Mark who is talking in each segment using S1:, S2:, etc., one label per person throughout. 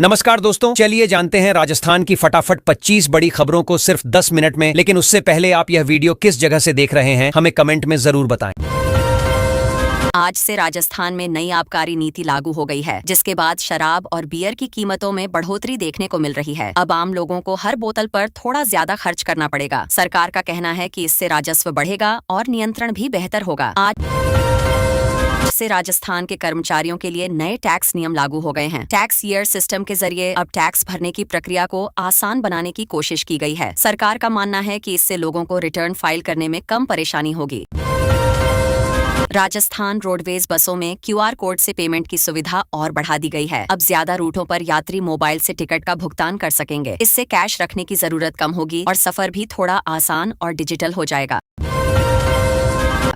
S1: नमस्कार दोस्तों, चलिए जानते हैं राजस्थान की फटाफट 25 बड़ी खबरों को सिर्फ 10 मिनट में। लेकिन उससे पहले आप यह वीडियो किस जगह से देख रहे हैं हमें कमेंट में जरूर बताएं।
S2: आज से राजस्थान में नई आबकारी नीति लागू हो गई है, जिसके बाद शराब और बियर की कीमतों में बढ़ोतरी देखने को मिल रही है। अब आम लोगों को हर बोतल पर थोड़ा ज्यादा खर्च करना पड़ेगा। सरकार का कहना है कि इससे राजस्व बढ़ेगा और नियंत्रण भी बेहतर होगा। आज से राजस्थान के कर्मचारियों के लिए नए टैक्स नियम लागू हो गए हैं। टैक्स ईयर सिस्टम के जरिए अब टैक्स भरने की प्रक्रिया को आसान बनाने की कोशिश की गई है। सरकार का मानना है कि इससे लोगों को रिटर्न फाइल करने में कम परेशानी होगी। राजस्थान रोडवेज बसों में QR कोड से पेमेंट की सुविधा और बढ़ा दी गई है। अब ज्यादा रूटों पर यात्री मोबाइल से टिकट का भुगतान कर सकेंगे। इससे कैश रखने की जरूरत कम होगी और सफर भी थोड़ा आसान और डिजिटल हो जाएगा।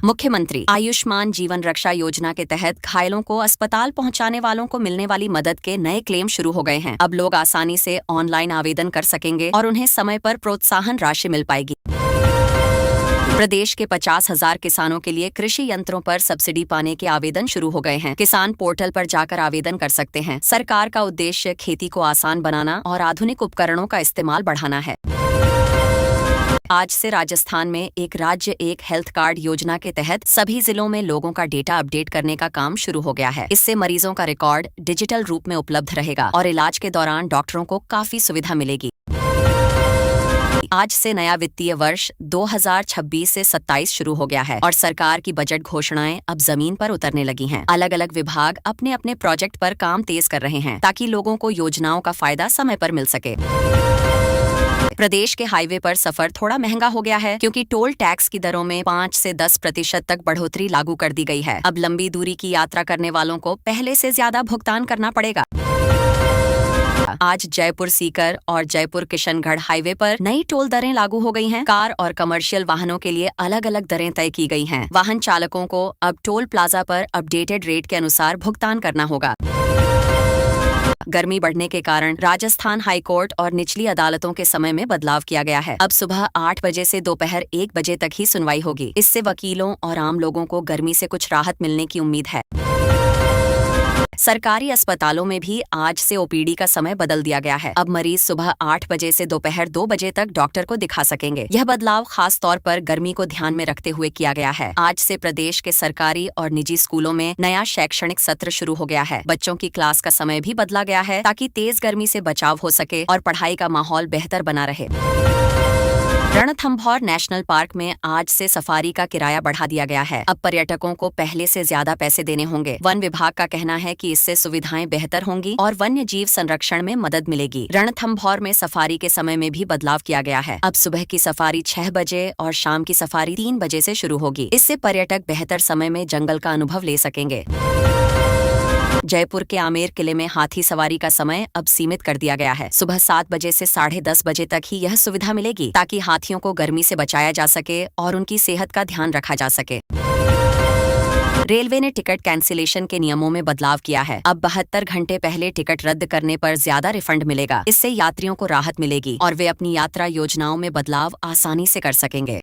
S2: मुख्यमंत्री आयुष्मान जीवन रक्षा योजना के तहत घायलों को अस्पताल पहुंचाने वालों को मिलने वाली मदद के नए क्लेम शुरू हो गए हैं। अब लोग आसानी से ऑनलाइन आवेदन कर सकेंगे और उन्हें समय पर प्रोत्साहन राशि मिल पाएगी। प्रदेश के 50,000 किसानों के लिए कृषि यंत्रों पर सब्सिडी पाने के आवेदन शुरू हो गए हैं। किसान पोर्टल पर जाकर आवेदन कर सकते हैं। सरकार का उद्देश्य खेती को आसान बनाना और आधुनिक उपकरणों का इस्तेमाल बढ़ाना है। आज से राजस्थान में एक राज्य एक हेल्थ कार्ड योजना के तहत सभी जिलों में लोगों का डेटा अपडेट करने का काम शुरू हो गया है। इससे मरीजों का रिकॉर्ड डिजिटल रूप में उपलब्ध रहेगा और इलाज के दौरान डॉक्टरों को काफी सुविधा मिलेगी। आज से नया वित्तीय वर्ष 2026 से 27 शुरू हो गया है और सरकार की बजट घोषणाएं अब जमीन पर उतरने लगी हैं। अलग अलग विभाग अपने अपने प्रोजेक्ट पर काम तेज कर रहे हैं ताकि लोगों को योजनाओं का फायदा समय पर मिल सके। प्रदेश के हाईवे पर सफर थोड़ा महंगा हो गया है, क्योंकि टोल टैक्स की दरों में 5 से 10% तक बढ़ोतरी लागू कर दी गई है। अब लंबी दूरी की यात्रा करने वालों को पहले से ज्यादा भुगतान करना पड़ेगा। आज जयपुर सीकर और जयपुर किशनगढ़ हाईवे पर नई टोल दरें लागू हो गई हैं। कार और कमर्शियल वाहनों के लिए अलग अलग दरें तय की गई हैं। वाहन चालकों को अब टोल प्लाजा पर अपडेटेड रेट के अनुसार भुगतान करना होगा। गर्मी बढ़ने के कारण राजस्थान हाईकोर्ट और निचली अदालतों के समय में बदलाव किया गया है। अब सुबह 8 बजे से दोपहर 1 बजे तक ही सुनवाई होगी। इससे वकीलों और आम लोगों को गर्मी से कुछ राहत मिलने की उम्मीद है। सरकारी अस्पतालों में भी आज से OPD का समय बदल दिया गया है। अब मरीज सुबह 8 बजे से दोपहर 2 बजे तक डॉक्टर को दिखा सकेंगे। यह बदलाव खास तौर पर गर्मी को ध्यान में रखते हुए किया गया है। आज से प्रदेश के सरकारी और निजी स्कूलों में नया शैक्षणिक सत्र शुरू हो गया है। बच्चों की क्लास का समय भी बदला गया है ताकि तेज गर्मी से बचाव हो सके और पढ़ाई का माहौल बेहतर बना रहे। रणथंभौर नेशनल पार्क में आज से सफारी का किराया बढ़ा दिया गया है। अब पर्यटकों को पहले से ज्यादा पैसे देने होंगे। वन विभाग का कहना है कि इससे सुविधाएं बेहतर होंगी और वन्य जीव संरक्षण में मदद मिलेगी। रणथंभौर में सफारी के समय में भी बदलाव किया गया है। अब सुबह की सफारी 6 बजे और शाम की सफारी 3 बजे से शुरू होगी। इससे पर्यटक बेहतर समय में जंगल का अनुभव ले सकेंगे। जयपुर के आमेर किले में हाथी सवारी का समय अब सीमित कर दिया गया है। सुबह 7 बजे से 10:30 बजे तक ही यह सुविधा मिलेगी, ताकि हाथियों को गर्मी से बचाया जा सके और उनकी सेहत का ध्यान रखा जा सके। रेलवे ने टिकट कैंसिलेशन के नियमों में बदलाव किया है। अब 72 घंटे पहले टिकट रद्द करने पर ज्यादा रिफंड मिलेगा। इससे यात्रियों को राहत मिलेगी और वे अपनी यात्रा योजनाओं में बदलाव आसानी से कर सकेंगे।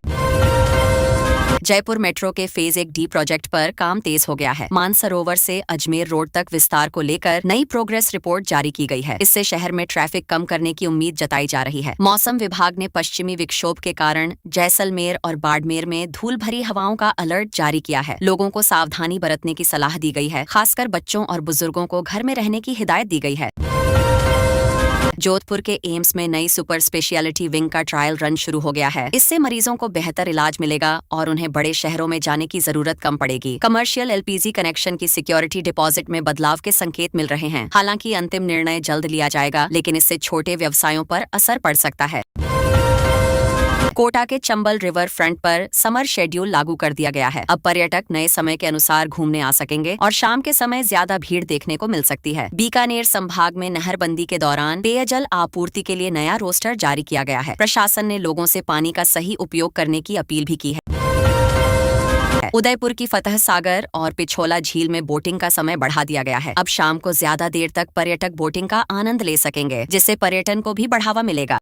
S2: जयपुर मेट्रो के फेज 1D प्रोजेक्ट पर काम तेज हो गया है। मानसरोवर से अजमेर रोड तक विस्तार को लेकर नई प्रोग्रेस रिपोर्ट जारी की गई है। इससे शहर में ट्रैफिक कम करने की उम्मीद जताई जा रही है। मौसम विभाग ने पश्चिमी विक्षोभ के कारण जैसलमेर और बाड़मेर में धूल भरी हवाओं का अलर्ट जारी किया है। लोगों को सावधानी बरतने की सलाह दी गई है। खासकर बच्चों और बुजुर्गों को घर में रहने की हिदायत दी गई है। जोधपुर के एम्स में नई सुपर स्पेशियलिटी विंग का ट्रायल रन शुरू हो गया है। इससे मरीजों को बेहतर इलाज मिलेगा और उन्हें बड़े शहरों में जाने की जरूरत कम पड़ेगी। कमर्शियल LPG कनेक्शन की सिक्योरिटी डिपॉजिट में बदलाव के संकेत मिल रहे हैं। हालांकि अंतिम निर्णय जल्द लिया जाएगा, लेकिन इससे छोटे व्यवसायों पर असर पड़ सकता है। कोटा के चंबल रिवर फ्रंट पर समर शेड्यूल लागू कर दिया गया है। अब पर्यटक नए समय के अनुसार घूमने आ सकेंगे और शाम के समय ज्यादा भीड़ देखने को मिल सकती है। बीकानेर संभाग में नहरबंदी के दौरान पेयजल आपूर्ति के लिए नया रोस्टर जारी किया गया है। प्रशासन ने लोगों से पानी का सही उपयोग करने की अपील भी की है। उदयपुर की फतह सागर और पिछोला झील में बोटिंग का समय बढ़ा दिया गया है। अब शाम को ज्यादा देर तक पर्यटक बोटिंग का आनंद ले सकेंगे, जिससे पर्यटन को भी बढ़ावा मिलेगा।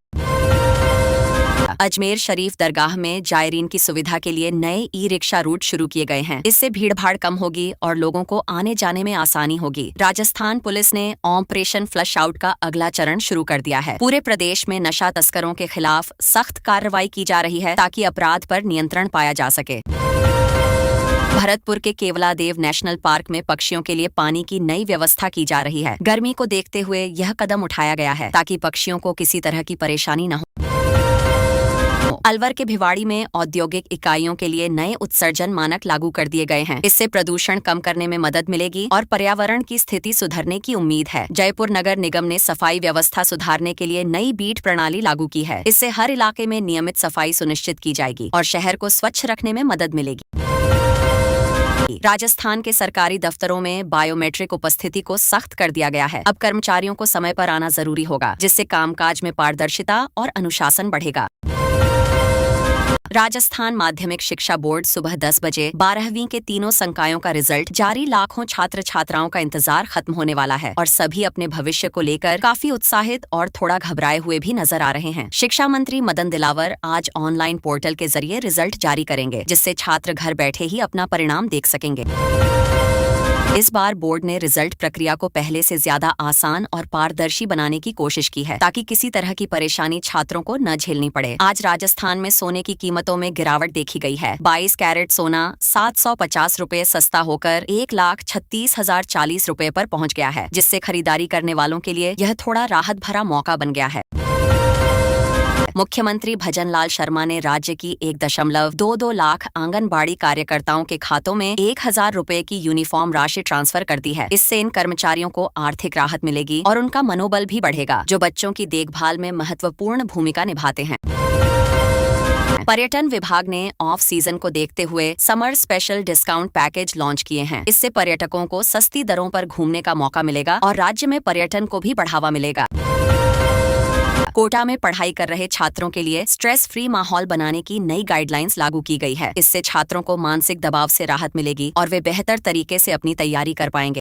S2: अजमेर शरीफ दरगाह में जायरीन की सुविधा के लिए नए ई रिक्शा रूट शुरू किए गए हैं। इससे भीड़भाड़ कम होगी और लोगों को आने जाने में आसानी होगी। राजस्थान पुलिस ने ऑपरेशन फ्लश आउट का अगला चरण शुरू कर दिया है। पूरे प्रदेश में नशा तस्करों के खिलाफ सख्त कार्रवाई की जा रही है ताकि अपराध पर नियंत्रण पाया जा सके। भरतपुर के केवलादेव नेशनल पार्क में पक्षियों के लिए पानी की नई व्यवस्था की जा रही है। गर्मी को देखते हुए यह कदम उठाया गया है ताकि पक्षियों को किसी तरह की परेशानी न हो। अलवर के भिवाड़ी में औद्योगिक इकाइयों के लिए नए उत्सर्जन मानक लागू कर दिए गए हैं। इससे प्रदूषण कम करने में मदद मिलेगी और पर्यावरण की स्थिति सुधरने की उम्मीद है। जयपुर नगर निगम ने सफाई व्यवस्था सुधारने के लिए नई बीट प्रणाली लागू की है। इससे हर इलाके में नियमित सफाई सुनिश्चित की जाएगी और शहर को स्वच्छ रखने में मदद मिलेगी। राजस्थान के सरकारी दफ्तरों में बायोमेट्रिक उपस्थिति को सख्त कर दिया गया है। अब कर्मचारियों को समय पर आना जरूरी होगा, जिससे कामकाज में पारदर्शिता और अनुशासन बढ़ेगा। राजस्थान माध्यमिक शिक्षा बोर्ड सुबह 10 बजे 12वीं के तीनों संकायों का रिजल्ट जारी। लाखों छात्र छात्राओं का इंतजार खत्म होने वाला है और सभी अपने भविष्य को लेकर काफी उत्साहित और थोड़ा घबराए हुए भी नजर आ रहे हैं। शिक्षा मंत्री मदन दिलावर आज ऑनलाइन पोर्टल के जरिए रिजल्ट जारी करेंगे, जिससे छात्र घर बैठे ही अपना परिणाम देख सकेंगे। इस बार बोर्ड ने रिजल्ट प्रक्रिया को पहले से ज्यादा आसान और पारदर्शी बनाने की कोशिश की है ताकि किसी तरह की परेशानी छात्रों को न झेलनी पड़े। आज राजस्थान में सोने की कीमतों में गिरावट देखी गई है। 22 कैरेट सोना 750 रुपए सस्ता होकर 1,36,040 रुपए पर पहुंच गया है, जिससे खरीदारी करने वालों के लिए यह थोड़ा राहत भरा मौका बन गया है। मुख्यमंत्री भजनलाल शर्मा ने राज्य की 1.22 लाख आंगनबाड़ी कार्यकर्ताओं के खातों में 1,000 रुपए की यूनिफॉर्म राशि ट्रांसफर कर दी है। इससे इन कर्मचारियों को आर्थिक राहत मिलेगी और उनका मनोबल भी बढ़ेगा, जो बच्चों की देखभाल में महत्वपूर्ण भूमिका निभाते हैं। पर्यटन विभाग ने ऑफ सीजन को देखते हुए summer special discount package launch किए हैं। इससे पर्यटकों को सस्ती दरों पर घूमने का मौका मिलेगा और राज्य में पर्यटन को भी बढ़ावा मिलेगा। कोटा में पढ़ाई कर रहे छात्रों के लिए स्ट्रेस फ्री माहौल बनाने की नई गाइडलाइंस लागू की गई है। इससे छात्रों को मानसिक दबाव से राहत मिलेगी और वे बेहतर तरीके से अपनी तैयारी कर पाएंगे।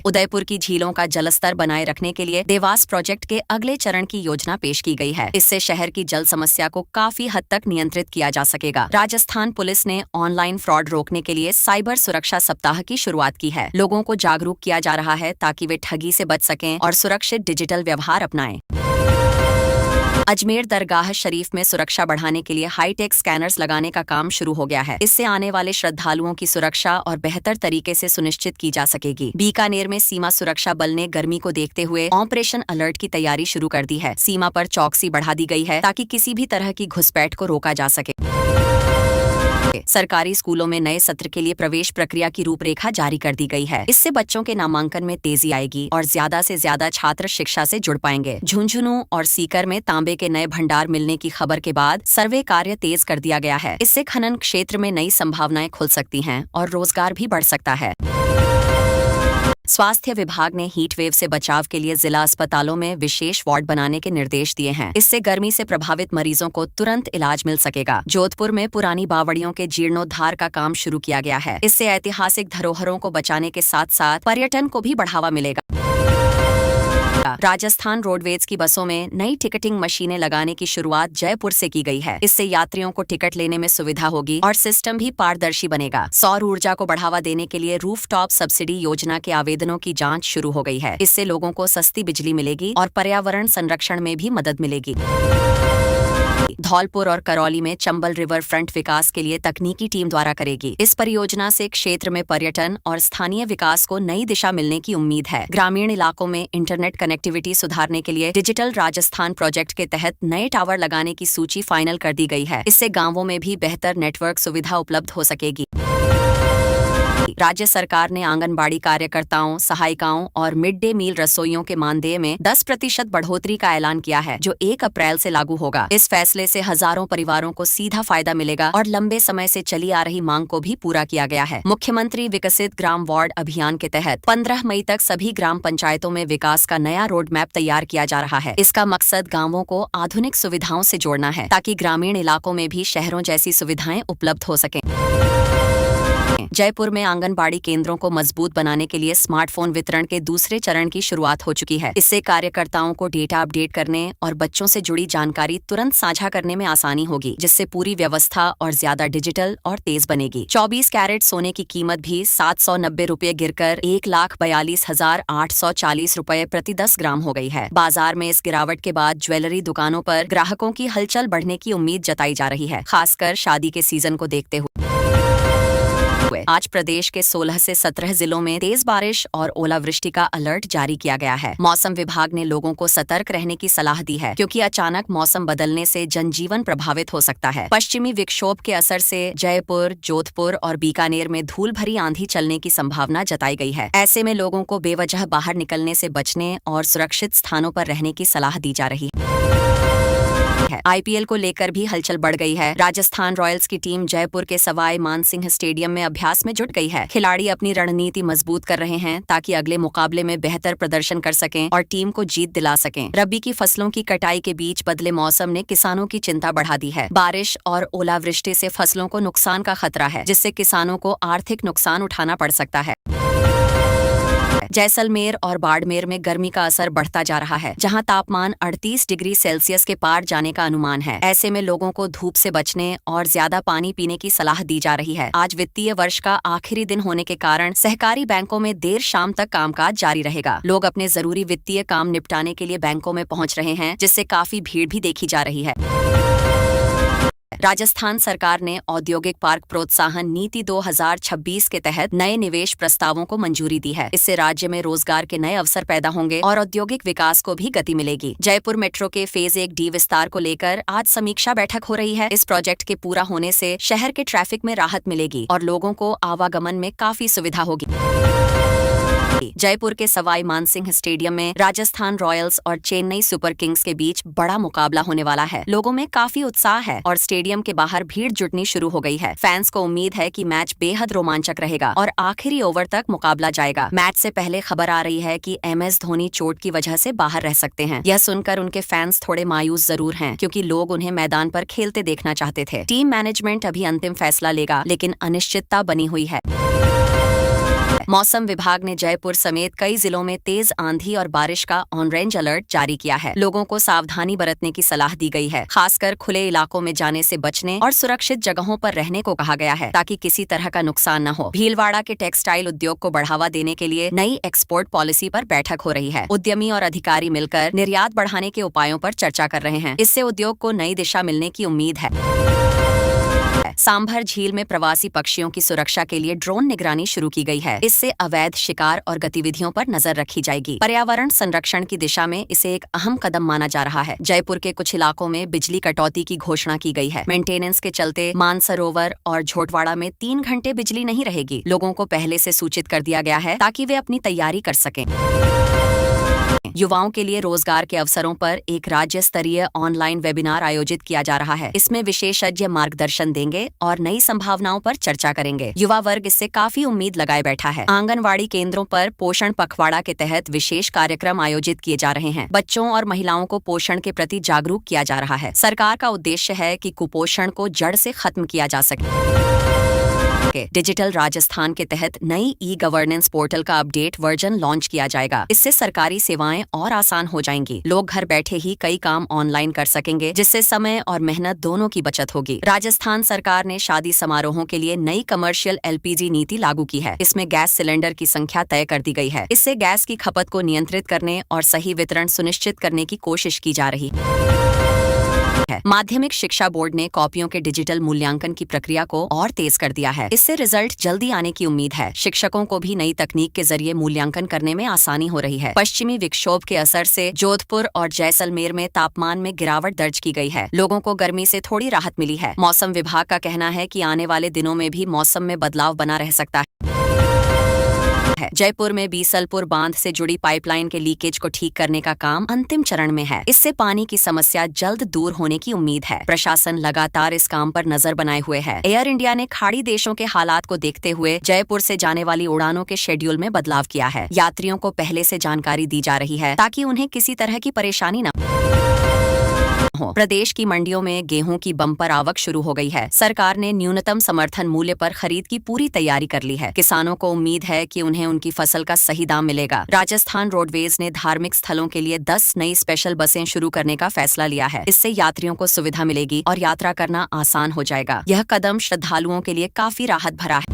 S2: उदयपुर की झीलों का जलस्तर बनाए रखने के लिए देवास प्रोजेक्ट के अगले चरण की योजना पेश की गई है। इससे शहर की जल समस्या को काफी हद तक नियंत्रित किया जा सकेगा। राजस्थान पुलिस ने ऑनलाइन फ्रॉड रोकने के लिए साइबर सुरक्षा सप्ताह की शुरुआत की है। लोगों को जागरूक किया जा रहा है ताकि वे ठगी से बच सकें और सुरक्षित डिजिटल व्यवहार अपनाएं। अजमेर दरगाह शरीफ में सुरक्षा बढ़ाने के लिए हाईटेक स्कैनर्स लगाने का काम शुरू हो गया है। इससे आने वाले श्रद्धालुओं की सुरक्षा और बेहतर तरीके से सुनिश्चित की जा सकेगी। बीकानेर में सीमा सुरक्षा बल ने गर्मी को देखते हुए ऑपरेशन अलर्ट की तैयारी शुरू कर दी है। सीमा पर चौकसी बढ़ा दी गई है ताकि किसी भी तरह की घुसपैठ को रोका जा सके। सरकारी स्कूलों में नए सत्र के लिए प्रवेश प्रक्रिया की रूपरेखा जारी कर दी गई है। इससे बच्चों के नामांकन में तेजी आएगी और ज्यादा से ज्यादा छात्र शिक्षा से जुड़ पाएंगे। झुंझुनू और सीकर में तांबे के नए भंडार मिलने की खबर के बाद सर्वे कार्य तेज कर दिया गया है। इससे खनन क्षेत्र में नई संभावनाएं खुल सकती हैं और रोजगार भी बढ़ सकता है। स्वास्थ्य विभाग ने हीट वेव से बचाव के लिए जिला अस्पतालों में विशेष वार्ड बनाने के निर्देश दिए हैं। इससे गर्मी से प्रभावित मरीजों को तुरंत इलाज मिल सकेगा। जोधपुर में पुरानी बावड़ियों के जीर्णोद्धार का काम शुरू किया गया है। इससे ऐतिहासिक धरोहरों को बचाने के साथ साथ पर्यटन को भी बढ़ावा मिलेगा। राजस्थान रोडवेज की बसों में नई टिकटिंग मशीनें लगाने की शुरुआत जयपुर से की गई है। इससे यात्रियों को टिकट लेने में सुविधा होगी और सिस्टम भी पारदर्शी बनेगा। सौर ऊर्जा को बढ़ावा देने के लिए रूफटॉप सब्सिडी योजना के आवेदनों की जांच शुरू हो गई है। इससे लोगों को सस्ती बिजली मिलेगी और पर्यावरण संरक्षण में भी मदद मिलेगी। धौलपुर और करौली में चंबल रिवर फ्रंट विकास के लिए तकनीकी टीम द्वारा करेगी। इस परियोजना से क्षेत्र में पर्यटन और स्थानीय विकास को नई दिशा मिलने की उम्मीद है। ग्रामीण इलाकों में इंटरनेट कनेक्टिविटी सुधारने के लिए डिजिटल राजस्थान प्रोजेक्ट के तहत नए टावर लगाने की सूची फाइनल कर दी गई है। इससे गांवों में भी बेहतर नेटवर्क सुविधा उपलब्ध हो सकेगी। राज्य सरकार ने आंगनबाड़ी कार्यकर्ताओं, सहायिकाओं और मिड डे मील रसोइयों के मानदेय में 10% बढ़ोतरी का ऐलान किया है, जो 1 अप्रैल से लागू होगा। इस फैसले से हजारों परिवारों को सीधा फायदा मिलेगा और लंबे समय से चली आ रही मांग को भी पूरा किया गया है। मुख्यमंत्री विकसित ग्राम वार्ड अभियान के तहत 15 मई तक सभी ग्राम पंचायतों में विकास का नया रोड मैप तैयार किया जा रहा है। इसका मकसद गाँवों को आधुनिक सुविधाओं से जोड़ना है, ताकि ग्रामीण इलाकों में भी शहरों जैसी सुविधाएं उपलब्ध हो सकें। जयपुर में आंगनबाड़ी केंद्रों को मजबूत बनाने के लिए स्मार्टफोन वितरण के दूसरे चरण की शुरुआत हो चुकी है। इससे कार्यकर्ताओं को डेटा अपडेट करने और बच्चों से जुड़ी जानकारी तुरंत साझा करने में आसानी होगी, जिससे पूरी व्यवस्था और ज्यादा डिजिटल और तेज बनेगी। 24 कैरेट सोने की कीमत भी 790 रुपये गिरकर 1,42,840 रुपये प्रति 10 ग्राम हो गई है। बाजार में इस गिरावट के बाद ज्वेलरी दुकानों पर ग्राहकों की हलचल बढ़ने की उम्मीद जताई जा रही है, खासकर शादी के सीजन को देखते हुए। आज प्रदेश के 16 से 17 जिलों में तेज बारिश और ओलावृष्टि का अलर्ट जारी किया गया है। मौसम विभाग ने लोगों को सतर्क रहने की सलाह दी है, क्योंकि अचानक मौसम बदलने से जनजीवन प्रभावित हो सकता है। पश्चिमी विक्षोभ के असर से जयपुर, जोधपुर और बीकानेर में धूल भरी आंधी चलने की संभावना जताई गई है। ऐसे में लोगों को बेवजह बाहर निकलने से बचने और सुरक्षित स्थानों पर रहने की सलाह दी जा रही है। आईपीएल को लेकर भी हलचल बढ़ गई है। राजस्थान रॉयल्स की टीम जयपुर के सवाई मानसिंह स्टेडियम में अभ्यास में जुट गई है। खिलाड़ी अपनी रणनीति मजबूत कर रहे हैं, ताकि अगले मुकाबले में बेहतर प्रदर्शन कर सकें और टीम को जीत दिला सकें। रबी की फसलों की कटाई के बीच बदले मौसम ने किसानों की चिंता बढ़ा दी है। बारिश और ओलावृष्टि से फसलों को नुकसान का खतरा है, जिससे किसानों को आर्थिक नुकसान उठाना पड़ सकता है। जैसलमेर और बाड़मेर में गर्मी का असर बढ़ता जा रहा है, जहां तापमान 38 डिग्री सेल्सियस के पार जाने का अनुमान है। ऐसे में लोगों को धूप से बचने और ज्यादा पानी पीने की सलाह दी जा रही है। आज वित्तीय वर्ष का आखिरी दिन होने के कारण सहकारी बैंकों में देर शाम तक कामकाज जारी रहेगा। लोग अपने जरूरी वित्तीय काम निपटाने के लिए बैंकों में पहुंच रहे हैं, जिससे काफी भीड़ भी देखी जा रही है। राजस्थान सरकार ने औद्योगिक पार्क प्रोत्साहन नीति 2026 के तहत नए निवेश प्रस्तावों को मंजूरी दी है। इससे राज्य में रोजगार के नए अवसर पैदा होंगे और औद्योगिक विकास को भी गति मिलेगी। जयपुर मेट्रो के फेज 1D विस्तार को लेकर आज समीक्षा बैठक हो रही है। इस प्रोजेक्ट के पूरा होने से शहर के ट्रैफिक में राहत मिलेगी और लोगों को आवागमन में काफी सुविधा होगी। जयपुर के सवाई मानसिंह स्टेडियम में राजस्थान रॉयल्स और चेन्नई सुपर किंग्स के बीच बड़ा मुकाबला होने वाला है। लोगों में काफी उत्साह है और स्टेडियम के बाहर भीड़ जुटनी शुरू हो गई है। फैंस को उम्मीद है कि मैच बेहद रोमांचक रहेगा और आखिरी ओवर तक मुकाबला जाएगा। मैच से पहले खबर आ रही है कि MS धोनी चोट की वजह से बाहर रह सकते हैं। यह सुनकर उनके फैंस थोड़े मायूस जरूर हैं, क्योंकि लोग उन्हें मैदान पर खेलते देखना चाहते थे। टीम मैनेजमेंट अभी अंतिम फैसला लेगा, लेकिन अनिश्चितता बनी हुई है। मौसम विभाग ने जयपुर समेत कई जिलों में तेज आंधी और बारिश का ऑरेंज अलर्ट जारी किया है। लोगों को सावधानी बरतने की सलाह दी गई है। खासकर खुले इलाकों में जाने से बचने और सुरक्षित जगहों पर रहने को कहा गया है, ताकि किसी तरह का नुकसान न हो। भीलवाड़ा के टेक्सटाइल उद्योग को बढ़ावा देने के लिए नई एक्सपोर्ट पॉलिसी पर बैठक हो रही है। उद्यमी और अधिकारी मिलकर निर्यात बढ़ाने के उपायों पर चर्चा कर रहे हैं। इससे उद्योग को नई दिशा मिलने की उम्मीद है। सांभर झील में प्रवासी पक्षियों की सुरक्षा के लिए ड्रोन निगरानी शुरू की गई है। इससे अवैध शिकार और गतिविधियों पर नजर रखी जाएगी। पर्यावरण संरक्षण की दिशा में इसे एक अहम कदम माना जा रहा है। जयपुर के कुछ इलाकों में बिजली कटौती की घोषणा की गई है। मेंटेनेंस के चलते मानसरोवर और झोटवाड़ा में 3 घंटे बिजली नहीं रहेगी। लोगों को पहले से सूचित कर दिया गया है, ताकि वे अपनी तैयारी कर सकें। युवाओं के लिए रोजगार के अवसरों पर एक राज्य स्तरीय ऑनलाइन वेबिनार आयोजित किया जा रहा है। इसमें विशेषज्ञ मार्गदर्शन देंगे और नई संभावनाओं पर चर्चा करेंगे। युवा वर्ग इससे काफी उम्मीद लगाए बैठा है। आंगनवाड़ी केंद्रों पर पोषण पखवाड़ा के तहत विशेष कार्यक्रम आयोजित किए जा रहे हैं। बच्चों और महिलाओं को पोषण के प्रति जागरूक किया जा रहा है। सरकार का उद्देश्य है कि कुपोषण को जड़ से खत्म किया जा सके। डिजिटल राजस्थान के तहत नई ई-गवर्नेंस पोर्टल का अपडेट वर्जन लॉन्च किया जाएगा। इससे सरकारी सेवाएं और आसान हो जाएंगी। लोग घर बैठे ही कई काम ऑनलाइन कर सकेंगे, जिससे समय और मेहनत दोनों की बचत होगी। राजस्थान सरकार ने शादी समारोहों के लिए नई कमर्शियल LPG नीति लागू की है। इसमें गैस सिलेंडर की संख्या तय कर दी गई है। इससे गैस की खपत को नियंत्रित करने और सही वितरण सुनिश्चित करने की कोशिश की जा रही है। माध्यमिक शिक्षा बोर्ड ने कॉपियों के डिजिटल मूल्यांकन की प्रक्रिया को और तेज कर दिया है। इससे रिजल्ट जल्दी आने की उम्मीद है। शिक्षकों को भी नई तकनीक के जरिए मूल्यांकन करने में आसानी हो रही है। पश्चिमी विक्षोभ के असर से जोधपुर और जैसलमेर में तापमान में गिरावट दर्ज की गई है। लोगों को गर्मी से थोड़ी राहत मिली है। मौसम विभाग का कहना है कि आने वाले दिनों में भी मौसम में बदलाव बना रह सकता है। जयपुर में बीसलपुर बांध से जुड़ी पाइपलाइन के लीकेज को ठीक करने का काम अंतिम चरण में है। इससे पानी की समस्या जल्द दूर होने की उम्मीद है। प्रशासन लगातार इस काम पर नजर बनाए हुए है। एयर इंडिया ने खाड़ी देशों के हालात को देखते हुए जयपुर से जाने वाली उड़ानों के शेड्यूल में बदलाव किया है। यात्रियों को पहले से जानकारी दी जा रही है, ताकि उन्हें किसी तरह की परेशानी न हो। प्रदेश की मंडियों में गेहूं की बम्पर आवक शुरू हो गई है। सरकार ने न्यूनतम समर्थन मूल्य पर खरीद की पूरी तैयारी कर ली है। किसानों को उम्मीद है कि उन्हें उनकी फसल का सही दाम मिलेगा। राजस्थान रोडवेज ने धार्मिक स्थलों के लिए 10 नई स्पेशल बसें शुरू करने का फैसला लिया है। इससे यात्रियों को सुविधा मिलेगी और यात्रा करना आसान हो जाएगा। यह कदम श्रद्धालुओं के लिए काफी राहत भरा है।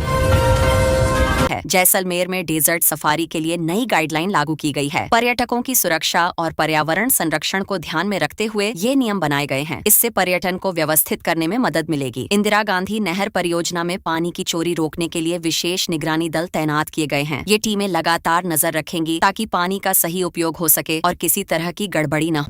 S2: जैसलमेर में डेजर्ट सफारी के लिए नई गाइडलाइन लागू की गई है। पर्यटकों की सुरक्षा और पर्यावरण संरक्षण को ध्यान में रखते हुए ये नियम बनाए गए हैं। इससे पर्यटन को व्यवस्थित करने में मदद मिलेगी। इंदिरा गांधी नहर परियोजना में पानी की चोरी रोकने के लिए विशेष निगरानी दल तैनात किए गए हैं। ये टीमें लगातार नजर रखेंगी ताकि पानी का सही उपयोग हो सके और किसी तरह की गड़बड़ी न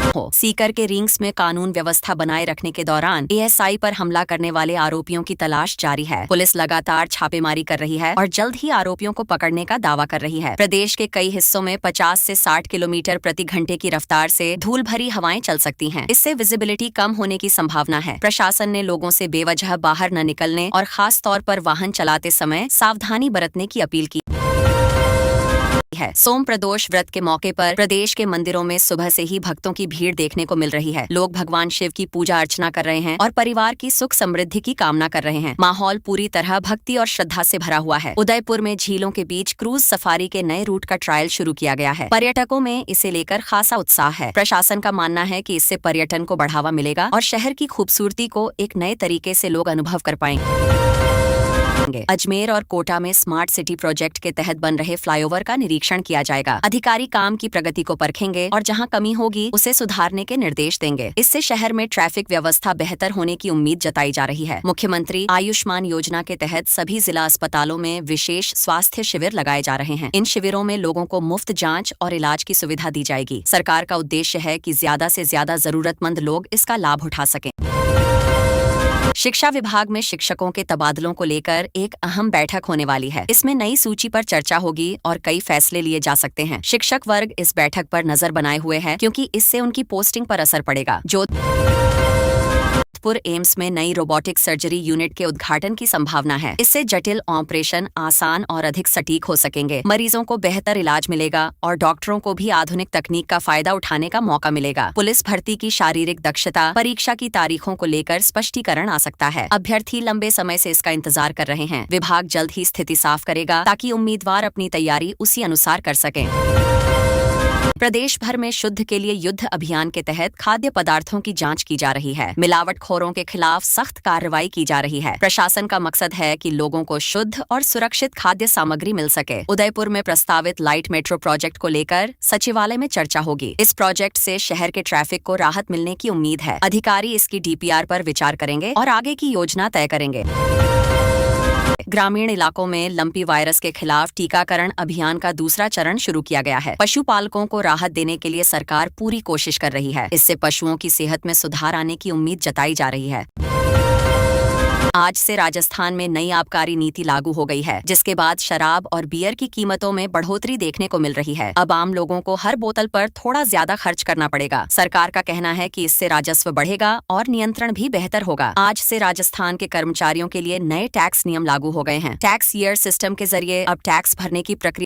S2: हो। सीकर के रिंग्स में कानून व्यवस्था बनाए रखने के दौरान एएसआई पर हमला करने वाले आरोपियों की तलाश जारी है। पुलिस लगातार छापेमारी कर रही है और जल्द ही आरोपियों को पकड़ने का दावा कर रही है। प्रदेश के कई हिस्सों में 50 से 60 किलोमीटर प्रति घंटे की रफ्तार से धूल भरी हवाएं चल सकती हैं। इससे विजिबिलिटी कम होने की संभावना है। प्रशासन ने लोगों से बेवजह बाहर न निकलने और खास तौर पर वाहन चलाते समय सावधानी बरतने की अपील की है। सोम प्रदोष व्रत के मौके पर प्रदेश के मंदिरों में सुबह से ही भक्तों की भीड़ देखने को मिल रही है। लोग भगवान शिव की पूजा अर्चना कर रहे हैं और परिवार की सुख समृद्धि की कामना कर रहे हैं। माहौल पूरी तरह भक्ति और श्रद्धा से भरा हुआ है। उदयपुर में झीलों के बीच क्रूज सफारी के नए रूट का ट्रायल शुरू किया गया है। पर्यटकों में इसे लेकर खासा उत्साह है। प्रशासन का मानना है कि इससे पर्यटन को बढ़ावा मिलेगा और शहर की खूबसूरती को एक नए तरीके से लोग अनुभव कर पाएंगे। अजमेर और कोटा में स्मार्ट सिटी प्रोजेक्ट के तहत बन रहे फ्लाईओवर का निरीक्षण किया जाएगा। अधिकारी काम की प्रगति को परखेंगे और जहां कमी होगी उसे सुधारने के निर्देश देंगे। इससे शहर में ट्रैफिक व्यवस्था बेहतर होने की उम्मीद जताई जा रही है। मुख्यमंत्री आयुष्मान योजना के तहत सभी जिला अस्पतालों में विशेष स्वास्थ्य शिविर लगाए जा रहे हैं। इन शिविरों में लोगों को मुफ्त जांच और इलाज की सुविधा दी जाएगी। सरकार का उद्देश्य है कि ज्यादा से ज्यादा जरूरतमंद लोग इसका लाभ उठा सकें। शिक्षा विभाग में शिक्षकों के तबादलों को लेकर एक अहम बैठक होने वाली है। इसमें नई सूची पर चर्चा होगी और कई फैसले लिए जा सकते हैं। शिक्षक वर्ग इस बैठक पर नजर बनाए हुए है क्योंकि इससे उनकी पोस्टिंग पर असर पड़ेगा। जोधपुर एम्स में नई रोबोटिक सर्जरी यूनिट के उद्घाटन की संभावना है। इससे जटिल ऑपरेशन आसान और अधिक सटीक हो सकेंगे। मरीजों को बेहतर इलाज मिलेगा और डॉक्टरों को भी आधुनिक तकनीक का फायदा उठाने का मौका मिलेगा। पुलिस भर्ती की शारीरिक दक्षता परीक्षा की तारीखों को लेकर स्पष्टीकरण आ सकता है। अभ्यर्थी लंबे समय से इसका इंतजार कर रहे हैं। विभाग जल्द ही स्थिति साफ करेगा ताकि उम्मीदवार अपनी तैयारी उसी अनुसार कर सकें। प्रदेश भर में शुद्ध के लिए युद्ध अभियान के तहत खाद्य पदार्थों की जांच की जा रही है। मिलावटखोरों के खिलाफ सख्त कार्रवाई की जा रही है। प्रशासन का मकसद है कि लोगों को शुद्ध और सुरक्षित खाद्य सामग्री मिल सके। उदयपुर में प्रस्तावित लाइट मेट्रो प्रोजेक्ट को लेकर सचिवालय में चर्चा होगी। इस प्रोजेक्ट से शहर के ट्रैफिक को राहत मिलने की उम्मीद है। अधिकारी इसकी डीपीआर पर विचार करेंगे और आगे की योजना तय करेंगे। ग्रामीण इलाकों में लंपी वायरस के खिलाफ टीकाकरण अभियान का दूसरा चरण शुरू किया गया है। पशुपालकों को राहत देने के लिए सरकार पूरी कोशिश कर रही है। इससे पशुओं की सेहत में सुधार आने की उम्मीद जताई जा रही है। आज से राजस्थान में नई आबकारी नीति लागू हो गई है, जिसके बाद शराब और बियर की कीमतों में बढ़ोतरी देखने को मिल रही है। अब आम लोगों को हर बोतल पर थोड़ा ज्यादा खर्च करना पड़ेगा। सरकार का कहना है कि इससे राजस्व बढ़ेगा और नियंत्रण भी बेहतर होगा। आज से राजस्थान के कर्मचारियों के लिए नए टैक्स नियम लागू हो गए हैं। टैक्स ईयर सिस्टम के जरिए अब टैक्स भरने की प्रक्रिया